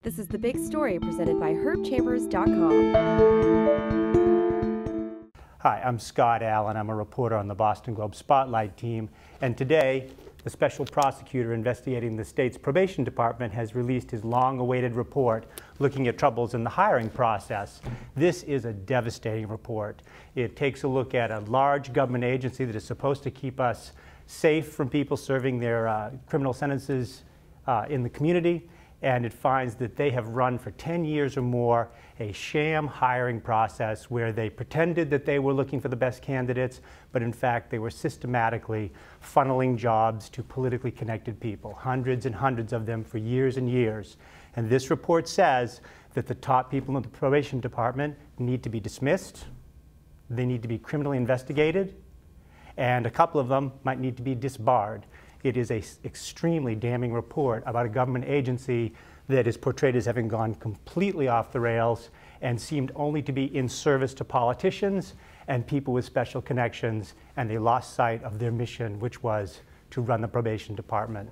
This is The Big Story presented by HerbChambers.com. Hi, I'm Scott Allen. I'm a reporter on the Boston Globe Spotlight team. And today, the special prosecutor investigating the state's probation department has released his long-awaited report looking at troubles in the hiring process. This is a devastating report. It takes a look at a large government agency that is supposed to keep us safe from people serving their criminal sentences in the community. And it finds that they have run for 10 years or more a sham hiring process where they pretended that they were looking for the best candidates, but in fact they were systematically funneling jobs to politically connected people, hundreds and hundreds of them for years and years. And this report says that the top people in the probation department need to be dismissed, they need to be criminally investigated, and a couple of them might need to be disbarred. It is an extremely damning report about a government agency that is portrayed as having gone completely off the rails and seemed only to be in service to politicians and people with special connections, and they lost sight of their mission, which was to run the probation department.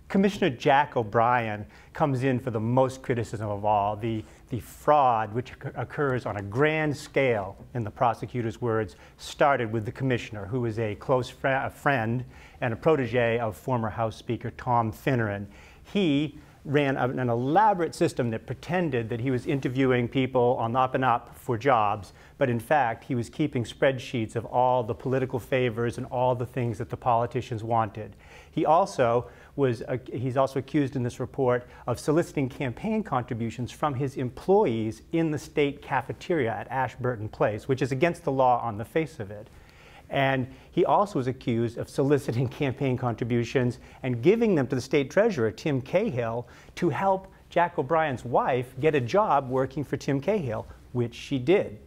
Commissioner Jack O'Brien comes in for the most criticism of all. The fraud, which occurs on a grand scale, in the prosecutor's words, started with the commissioner, who is a close friend and a protege of former House Speaker Tom Finneran. He ran an elaborate system that pretended that he was interviewing people on the up and up for jobs, but in fact he was keeping spreadsheets of all the political favors and all the things that the politicians wanted. He's also accused in this report of soliciting campaign contributions from his employees in the state cafeteria at Ashburton Place, which is against the law on the face of it. And he also was accused of soliciting campaign contributions and giving them to the state treasurer, Tim Cahill, to help Jack O'Brien's wife get a job working for Tim Cahill, which she did.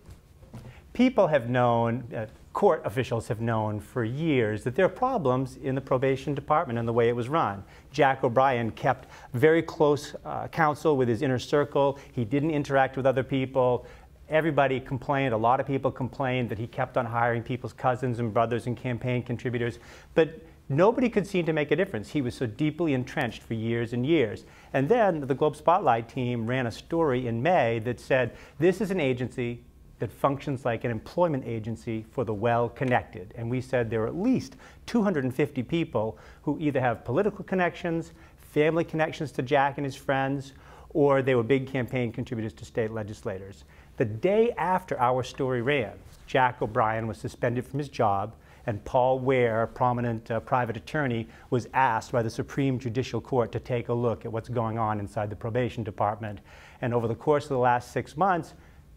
People have known, court officials have known for years that there are problems in the probation department and the way it was run. Jack O'Brien kept very close counsel with his inner circle. He didn't interact with other people. Everybody complained, a lot of people complained that he kept on hiring people's cousins and brothers and campaign contributors, but nobody could seem to make a difference. He was so deeply entrenched for years and years. And then the Globe Spotlight team ran a story in May that said, this is an agency that functions like an employment agency for the well-connected. And we said there are at least 250 people who either have political connections, family connections to Jack and his friends, or they were big campaign contributors to state legislators. The day after our story ran, Jack O'Brien was suspended from his job, and Paul Ware, a prominent private attorney, was asked by the Supreme Judicial Court to take a look at what's going on inside the probation department. And over the course of the last 6 months,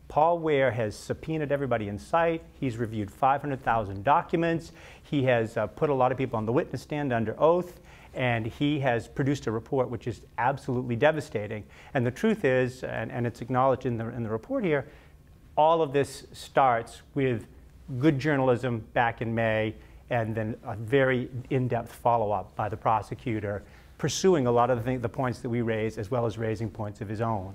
Paul Ware has subpoenaed everybody in sight. He's reviewed 500,000 documents. He has put a lot of people on the witness stand under oath. And he has produced a report which is absolutely devastating. And the truth is, and it's acknowledged in the report here, all of this starts with good journalism back in May, and then a very in-depth follow-up by the prosecutor, pursuing a lot of the points that we raised, as well as raising points of his own.